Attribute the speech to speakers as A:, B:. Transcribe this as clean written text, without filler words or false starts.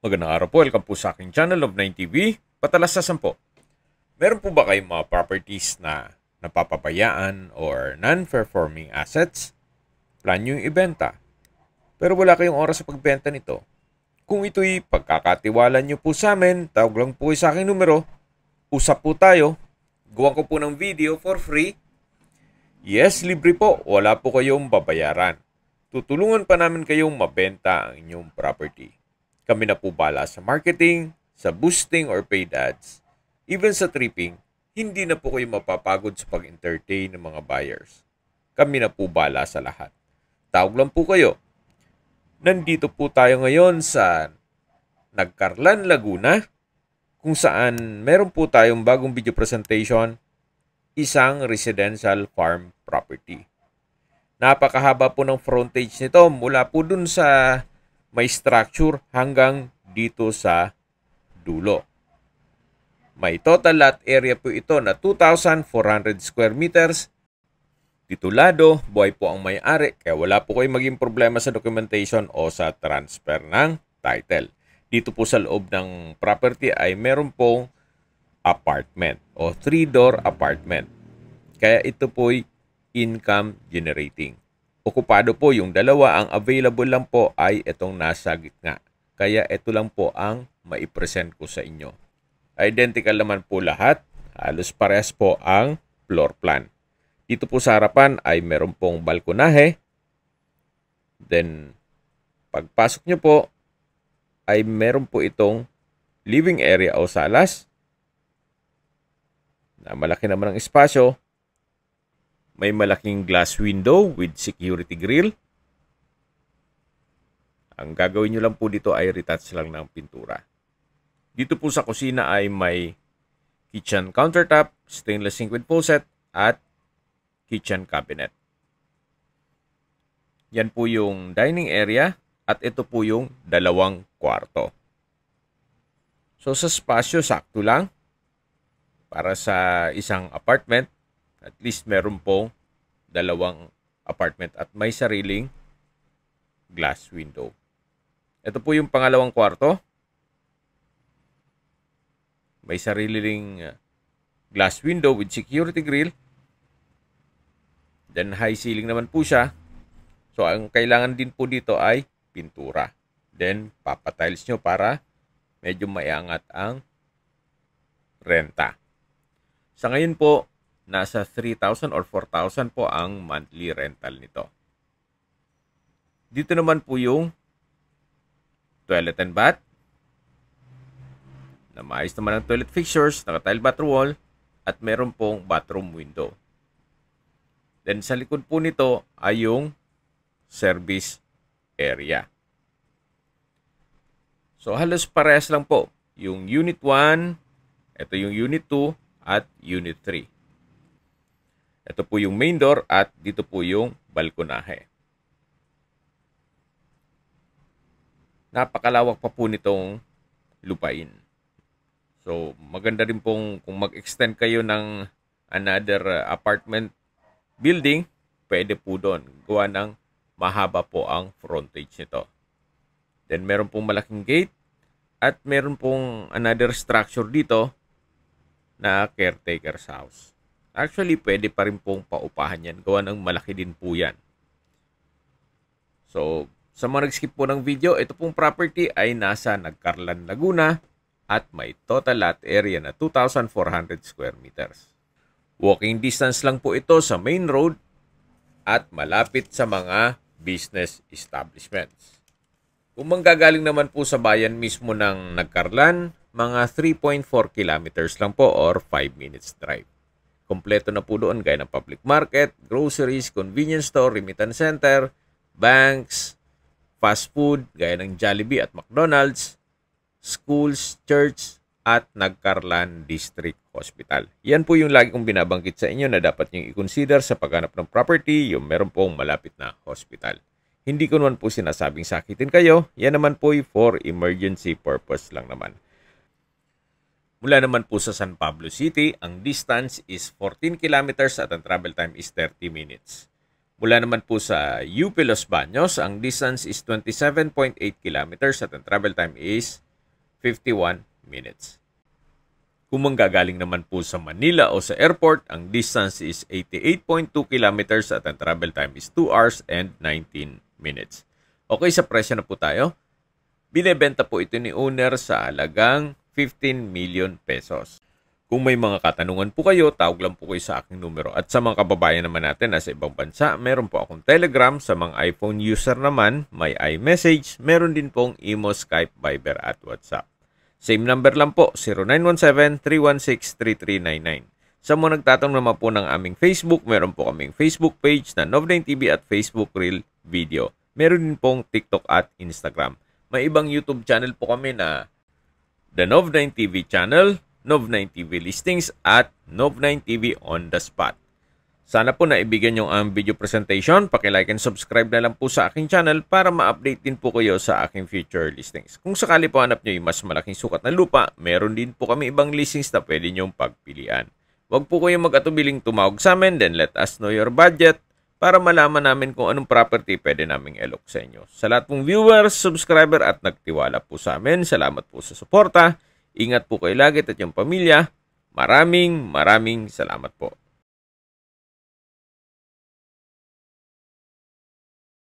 A: Magandang araw po. Welcome po sa aking channel of 9TV. Patalasasan po. Meron po ba kayong mga properties na napapabayaan or non-performing assets? Plan nyo yung ibenta. Pero wala kayong oras sa pagbenta nito. Kung ito'y pagkakatiwala nyo po sa amin, tawag lang po sa aking numero. Usap po tayo. Gawa ko po ng video for free. Yes, libre po. Wala po kayong babayaran. Tutulungan pa namin kayong mabenta ang inyong property. Kami na po bala sa marketing, sa boosting or paid ads. Even sa tripping, hindi na po kayo mapapagod sa pag-entertain ng mga buyers. Kami na po bala sa lahat. Tawag lang po kayo. Nandito po tayo ngayon sa Nagcarlan, Laguna, kung saan meron po tayong bagong video presentation, isang residential farm property. Napakahaba po ng frontage nito mula po dun sa may structure hanggang dito sa dulo. May total lot area po ito na 2,400 square meters. Titulado, buhay po ang may-ari kaya wala po kayong maging problema sa documentation o sa transfer ng title. Dito po sa loob ng property ay meron pong apartment o 3-door apartment. Kaya ito po'y income generating. Okupado po yung dalawa, ang available lang po ay itong nasa gitna. Kaya ito lang po ang maipresent ko sa inyo. Identical naman po lahat, halos parehas po ang floor plan. Dito po sa harapan ay meron pong balkonahe. Then, pagpasok nyo po, ay meron po itong living area o salas. Na malaki naman ang espasyo. May malaking glass window with security grill. Ang gagawin nyo lang po dito ay retouch lang ng pintura. Dito po sa kusina ay may kitchen countertop, stainless sink with faucet, at kitchen cabinet. Yan po yung dining area at ito po yung dalawang kwarto. So sa spasyo, sakto lang para sa isang apartment. At least meron pong dalawang apartment at may sariling glass window. Ito po yung pangalawang kwarto. May sariling glass window with security grill. Then high ceiling naman po siya. So ang kailangan din po dito ay pintura. Then papatiles nyo para medyo maiangat ang renta. Sa ngayon po, nasa 3,000 or 4,000 po ang monthly rental nito. Dito naman po yung toilet and bath. Na maayos naman ang toilet fixtures, naka-tile bathroom wall, at meron pong bathroom window. Then sa likod po nito ay yung service area. So halos parehas lang po. Yung Unit 1, ito yung Unit 2, at Unit 3. Ito po yung main door at dito po yung balkonahe. Napakalawak pa po nitong lupain. So maganda rin pong kung mag-extend kayo ng another apartment building, pwede po doon. Gawa ng mahaba po ang frontage nito. Then meron pong malaking gate at meron pong another structure dito na caretaker's house. Actually, pwede pa rin pong paupahan yan. Gawa ng malaki din po yan. So, sa mga nag-skip po ng video, ito pong property ay nasa Nagcarlan, Laguna at may total lot area na 2,400 square meters. Walking distance lang po ito sa main road at malapit sa mga business establishments. Kung manggagaling naman po sa bayan mismo ng Nagcarlan, mga 3.4 kilometers lang po or 5 minutes drive. Kompleto na po doon gaya ng public market, groceries, convenience store, remittance center, banks, fast food gaya ng Jollibee at McDonald's, schools, church, at Nagcarlan District Hospital. Yan po yung lagi kong binabanggit sa inyo na dapat nyo i-consider sa paghanap ng property, yung meron pong malapit na hospital. Hindi ko naman po sinasabing sakitin kayo, yan naman po for emergency purpose lang naman. Mula naman po sa San Pablo City, ang distance is 14 kilometers at ang travel time is 30 minutes. Mula naman po sa UP Los Baños, ang distance is 27.8 kilometers at ang travel time is 51 minutes. Kung manggagaling naman po sa Manila o sa airport, ang distance is 88.2 kilometers at ang travel time is 2 hours and 19 minutes. Okay, sa presyo na po tayo. Binebenta po ito ni owner sa halagang 15 million pesos. Kung may mga katanungan po kayo, tawag lang po kayo sa aking numero. At sa mga kababayan naman natin na sa ibang bansa, meron po akong Telegram. Sa mga iPhone user naman, may iMessage. Meron din pong Imo, Skype, Viber at WhatsApp. Same number lang po, 0917-316-3399. Sa mga nagtatanong naman po ng aming Facebook, meron po kaming Facebook page na Nov9 TV at Facebook Reel Video. Meron din pong TikTok at Instagram. May ibang YouTube channel po kami na The Nov9 TV Channel, Nov9 TV Listings at Nov9 TV On The Spot. Sana po naibigyan yung ang video presentation. Paki-like and subscribe na lang po sa aking channel para ma-update din po kayo sa aking future listings. Kung sakali po hanap nyo yung mas malaking sukat na lupa, meron din po kami ibang listings na pwede nyong pagpilian. Huwag po kayong mag-atubiling tumawag sa amin, then let us know your budget para malaman namin kung anong property pwede naming elok sa inyo. Sa lahat pong viewers, subscriber at nagtiwala po sa amin, salamat po sa suporta. Ingat po kayo lagi at yung pamilya. Maraming salamat po.